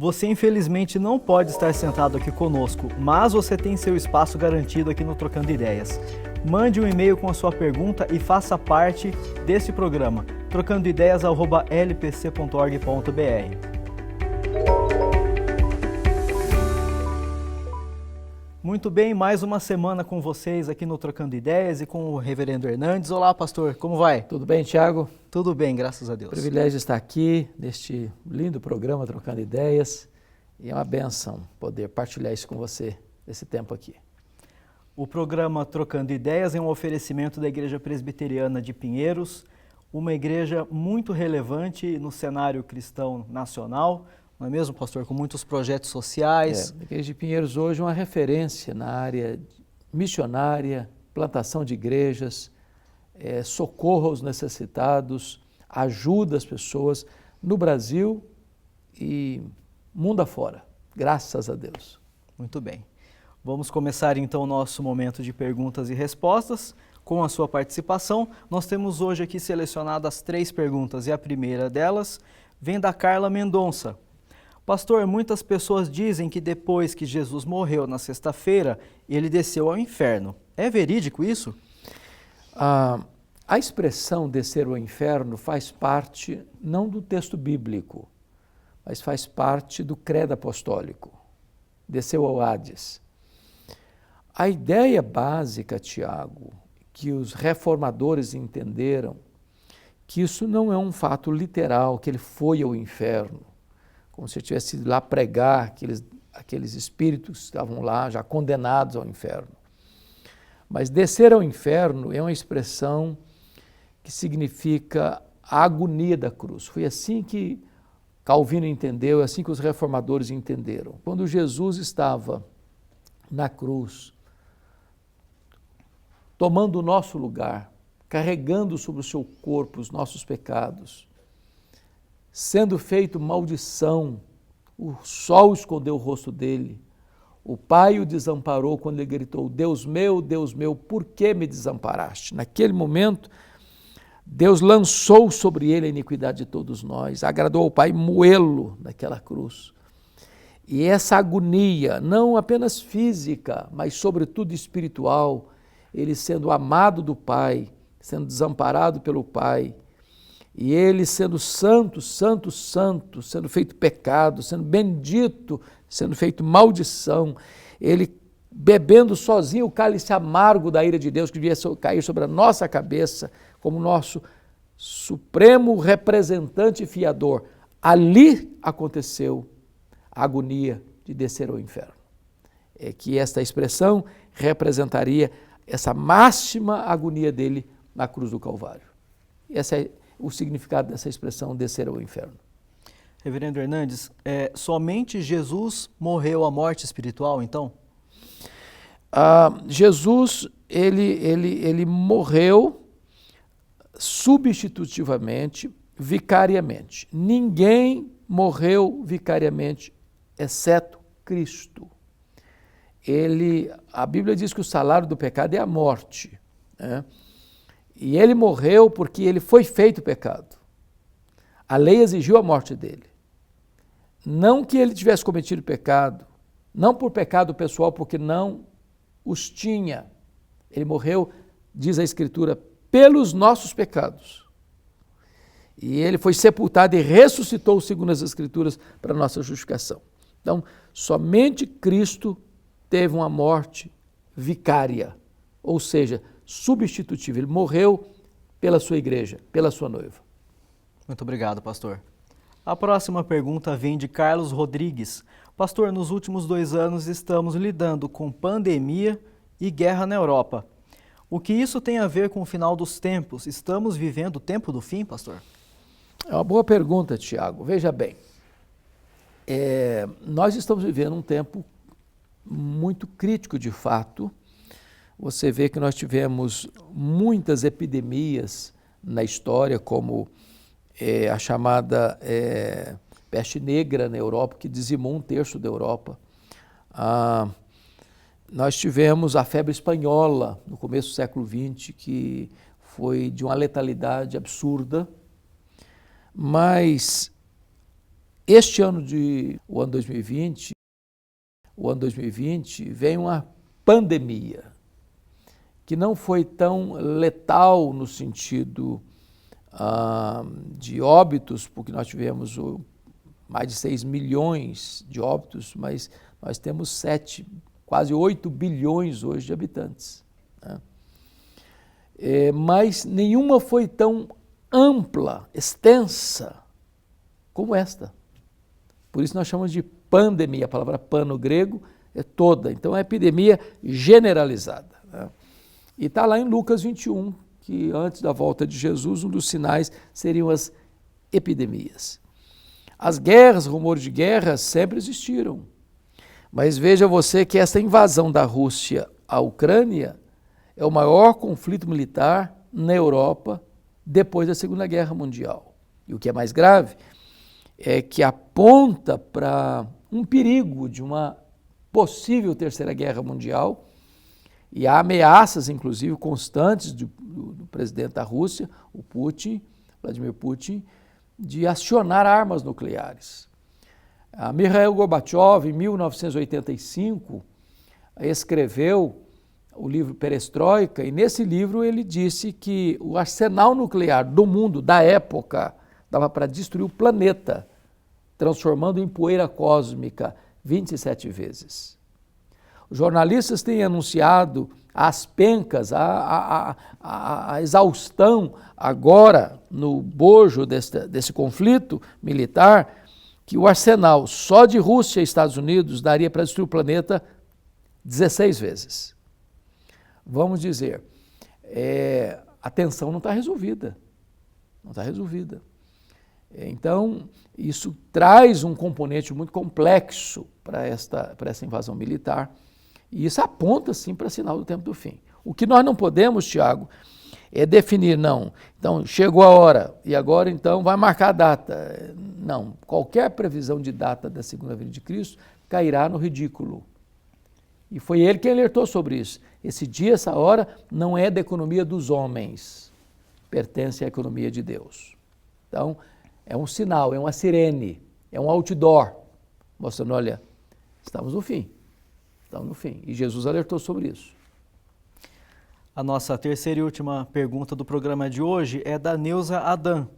Você infelizmente não pode estar sentado aqui conosco, mas você tem seu espaço garantido aqui no Trocando Ideias. Mande um e-mail com a sua pergunta e faça parte desse programa, trocandoideias@lpc.org.br. Muito bem, mais uma semana com vocês aqui no Trocando Ideias e com o Reverendo Hernandes. Olá, pastor, como vai? Tudo bem, Tiago? Tudo bem, graças a Deus. Privilégio estar aqui neste lindo programa Trocando Ideias e é uma benção poder partilhar isso com você nesse tempo aqui. O programa Trocando Ideias é um oferecimento da Igreja Presbiteriana de Pinheiros, uma igreja muito relevante no cenário cristão nacional, não é mesmo, pastor? Com muitos projetos sociais. A Igreja de Pinheiros hoje é uma referência na área missionária, plantação de igrejas, socorro aos necessitados, ajuda as pessoas no Brasil e mundo afora, graças a Deus. Muito bem. Vamos começar então o nosso momento de perguntas e respostas com a sua participação. Nós temos hoje aqui selecionadas 3 perguntas e a primeira delas vem da Carla Mendonça. Pastor, muitas pessoas dizem que depois que Jesus morreu na sexta-feira, ele desceu ao inferno. É verídico isso? A expressão descer ao inferno faz parte, não do texto bíblico, mas faz parte do credo apostólico. Desceu ao Hades. A ideia básica, Tiago, que os reformadores entenderam, que isso não é um fato literal, que ele foi ao inferno, como se ele tivesse ido lá pregar aqueles espíritos que estavam lá já condenados ao inferno. Mas descer ao inferno é uma expressão que significa a agonia da cruz. Foi assim que Calvino entendeu, é assim que os reformadores entenderam. Quando Jesus estava na cruz, tomando o nosso lugar, carregando sobre o seu corpo os nossos pecados, sendo feito maldição, o sol escondeu o rosto dele, o Pai o desamparou quando ele gritou, Deus meu, por que me desamparaste? Naquele momento, Deus lançou sobre ele a iniquidade de todos nós, agradou ao Pai moê-lo naquela cruz. E essa agonia, não apenas física, mas sobretudo espiritual, ele sendo amado do Pai, sendo desamparado pelo Pai, e ele sendo santo, sendo feito pecado, sendo bendito, sendo feito maldição, ele bebendo sozinho o cálice amargo da ira de Deus que devia cair sobre a nossa cabeça, como nosso supremo representante e fiador. Ali aconteceu a agonia de descer ao inferno. É que esta expressão representaria essa máxima agonia dele na cruz do Calvário. Esse é o significado dessa expressão, descer ao inferno. Reverendo Hernandes, somente Jesus morreu a morte espiritual, então? Jesus, ele morreu substitutivamente, vicariamente. Ninguém morreu vicariamente, exceto Cristo. A Bíblia diz que o salário do pecado é a morte, né? E ele morreu porque ele foi feito pecado. A lei exigiu a morte dele. Não que ele tivesse cometido pecado, não por pecado pessoal, porque não os tinha. Ele morreu, diz a Escritura, pelos nossos pecados. E ele foi sepultado e ressuscitou, segundo as Escrituras, para a nossa justificação. Então, somente Cristo teve uma morte vicária, ou seja, substitutiva. Ele morreu pela sua igreja, pela sua noiva. Muito obrigado, pastor. A próxima pergunta vem de Carlos Rodrigues. Pastor, nos últimos 2 anos estamos lidando com pandemia e guerra na Europa. O que isso tem a ver com o final dos tempos? Estamos vivendo o tempo do fim, pastor? É uma boa pergunta, Tiago. Veja bem, nós estamos vivendo um tempo muito crítico de fato. Você vê que nós tivemos muitas epidemias na história, como a chamada peste negra na Europa, que dizimou 1/3 da Europa. Nós tivemos a febre espanhola no começo do século XX, que foi de uma letalidade absurda, mas Este ano o ano 2020 vem uma pandemia que não foi tão letal no sentido de óbitos, porque nós tivemos mais de 6 milhões de óbitos, mas nós temos quase 8 bilhões hoje de habitantes, né? Mas nenhuma foi tão ampla, extensa, como esta. Por isso nós chamamos de pandemia. A palavra pan no grego é toda. Então é epidemia generalizada, né? E está lá em Lucas 21, que antes da volta de Jesus, um dos sinais seriam as epidemias. As guerras, rumores de guerra sempre existiram. Mas veja você que essa invasão da Rússia à Ucrânia é o maior conflito militar na Europa depois da Segunda Guerra Mundial. E o que é mais grave é que aponta para um perigo de uma possível Terceira Guerra Mundial, e há ameaças, inclusive, constantes do presidente da Rússia, o Putin, Vladimir Putin, de acionar armas nucleares. Mikhail Gorbachev, em 1985, escreveu o livro Perestroika, e nesse livro ele disse que o arsenal nuclear do mundo, da época, dava para destruir o planeta, transformando em poeira cósmica 27 vezes. Os jornalistas têm anunciado as pencas, a exaustão agora no bojo desse conflito militar, que o arsenal só de Rússia e Estados Unidos daria para destruir o planeta 16 vezes. Vamos dizer, a tensão não está resolvida. Não está resolvida. Então, isso traz um componente muito complexo para essa invasão militar, e isso aponta, sim, para sinal do tempo do fim. O que nós não podemos, Tiago, é definir, não, então chegou a hora, e agora então vai marcar a data. Não, qualquer previsão de data da segunda vinda de Cristo cairá no ridículo. E foi ele quem alertou sobre isso. Esse dia, essa hora, não é da economia dos homens, pertence à economia de Deus. Então, é um sinal, é uma sirene, é um outdoor, mostrando, olha, estamos no fim. Estamos no fim. E Jesus alertou sobre isso. A nossa terceira e última pergunta do programa de hoje é da Neuza Adam.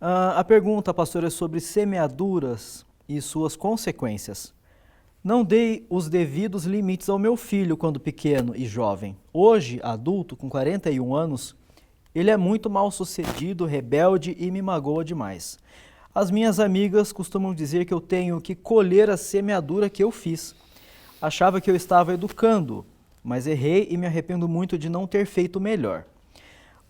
A pergunta, pastor, é sobre semeaduras e suas consequências. Não dei os devidos limites ao meu filho quando pequeno e jovem. Hoje, adulto, com 41 anos, ele é muito mal sucedido, rebelde e me magoa demais. As minhas amigas costumam dizer que eu tenho que colher a semeadura que eu fiz. Achava que eu estava educando, mas errei e me arrependo muito de não ter feito melhor.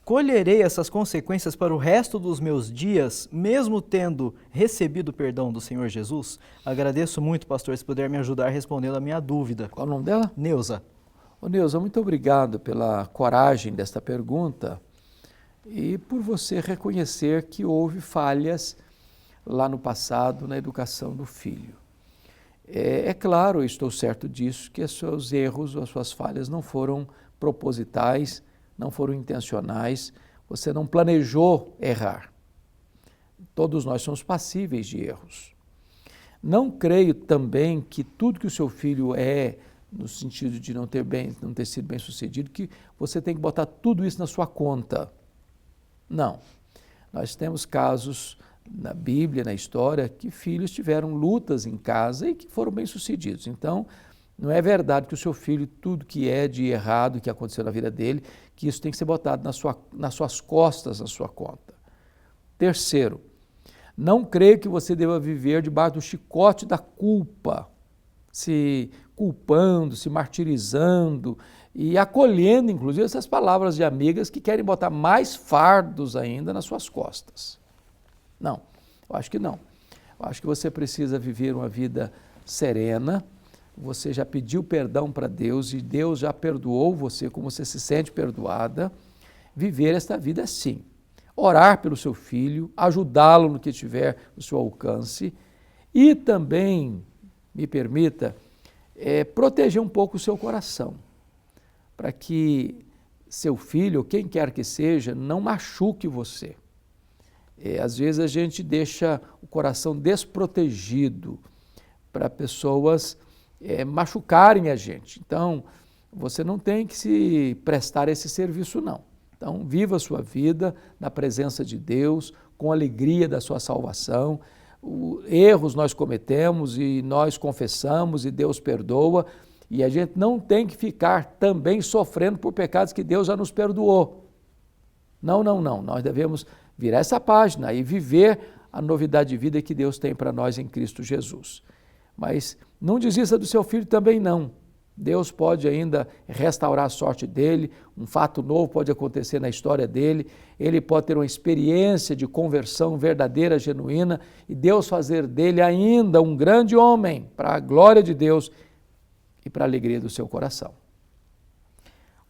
Colherei essas consequências para o resto dos meus dias, mesmo tendo recebido o perdão do Senhor Jesus? Agradeço muito, pastor, se puder me ajudar respondendo a minha dúvida. Qual o nome dela? Neuza. Ô Neuza, muito obrigado pela coragem desta pergunta e por você reconhecer que houve falhas lá no passado na educação do filho. É claro, eu estou certo disso, que os seus erros, as suas falhas não foram propositais, não foram intencionais, você não planejou errar. Todos nós somos passíveis de erros. Não creio também que tudo que o seu filho é, no sentido de não ter sido bem sucedido, que você tem que botar tudo isso na sua conta. Não. Nós temos casos na Bíblia, na história, que filhos tiveram lutas em casa e que foram bem-sucedidos. Então, não é verdade que o seu filho, tudo que é de errado, que aconteceu na vida dele, que isso tem que ser botado nas suas costas, na sua conta. Terceiro, não creio que você deva viver debaixo do chicote da culpa, se culpando, se martirizando e acolhendo, inclusive, essas palavras de amigas que querem botar mais fardos ainda nas suas costas. Não, eu acho que não. Eu acho que você precisa viver uma vida serena, você já pediu perdão para Deus e Deus já perdoou você, como você se sente perdoada. Viver esta vida assim. Orar pelo seu filho, ajudá-lo no que tiver no seu alcance e também, me permita, proteger um pouco o seu coração, para que seu filho, ou quem quer que seja, não machuque você. Às vezes a gente deixa o coração desprotegido para pessoas machucarem a gente. Então, você não tem que se prestar esse serviço, não. Então, viva a sua vida na presença de Deus, com alegria da sua salvação. Erros nós cometemos e nós confessamos e Deus perdoa. E a gente não tem que ficar também sofrendo por pecados que Deus já nos perdoou. Não, não, não. Nós devemos virar essa página e viver a novidade de vida que Deus tem para nós em Cristo Jesus. Mas não desista do seu filho também não. Deus pode ainda restaurar a sorte dele, um fato novo pode acontecer na história dele, ele pode ter uma experiência de conversão verdadeira, genuína, e Deus fazer dele ainda um grande homem, para a glória de Deus e para a alegria do seu coração.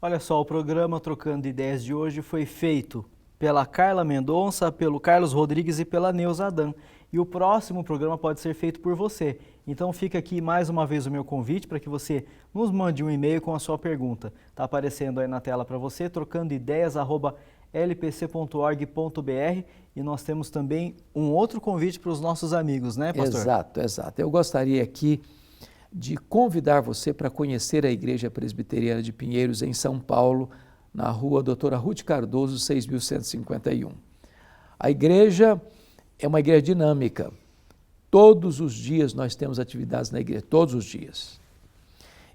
Olha só, o programa Trocando Ideias de hoje foi feito pela Carla Mendonça, pelo Carlos Rodrigues e pela Neuza Adam. E o próximo programa pode ser feito por você. Então fica aqui mais uma vez o meu convite para que você nos mande um e-mail com a sua pergunta. Está aparecendo aí na tela para você, trocandoideias@lpc.org.br, e nós temos também um outro convite para os nossos amigos, né, pastor? Exato, exato. Eu gostaria aqui de convidar você para conhecer a Igreja Presbiteriana de Pinheiros, em São Paulo, na rua Doutora Ruth Cardoso, 6151. A igreja é uma igreja dinâmica. Todos os dias nós temos atividades na igreja, todos os dias.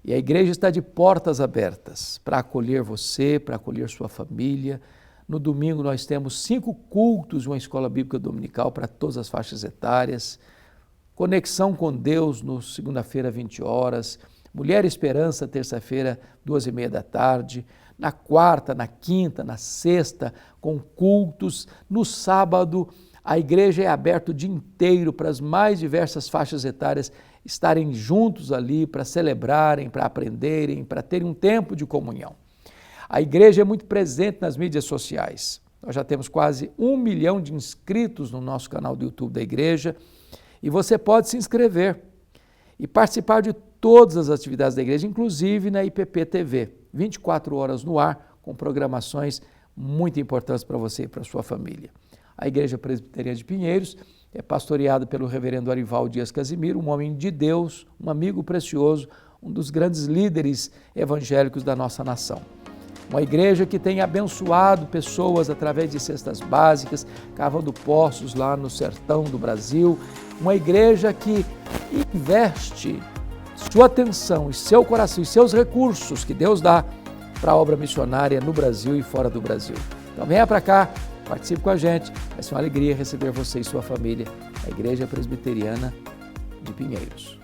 E a igreja está de portas abertas para acolher você, para acolher sua família. No domingo nós temos 5 cultos de uma escola bíblica dominical para todas as faixas etárias. Conexão com Deus no segunda-feira, 20 horas. Mulher Esperança, terça-feira, 2h30 da tarde. Na quarta, na quinta, na sexta, com cultos. No sábado, a igreja é aberta o dia inteiro para as mais diversas faixas etárias estarem juntos ali para celebrarem, para aprenderem, para terem um tempo de comunhão. A igreja é muito presente nas mídias sociais. Nós já temos quase 1 milhão de inscritos no nosso canal do YouTube da igreja e você pode se inscrever e participar de todas as atividades da igreja, inclusive na IPP TV, 24 horas no ar, com programações muito importantes para você e para a sua família. A Igreja Presbiteriana de Pinheiros é pastoreada pelo reverendo Arival Dias Casimiro, um homem de Deus, um amigo precioso, um dos grandes líderes evangélicos da nossa nação. Uma igreja que tem abençoado pessoas através de cestas básicas, cavando poços lá no sertão do Brasil. Uma igreja que investe sua atenção e seu coração e seus recursos que Deus dá para a obra missionária no Brasil e fora do Brasil. Então venha para cá, participe com a gente, vai ser uma alegria receber você e sua família, a Igreja Presbiteriana de Pinheiros.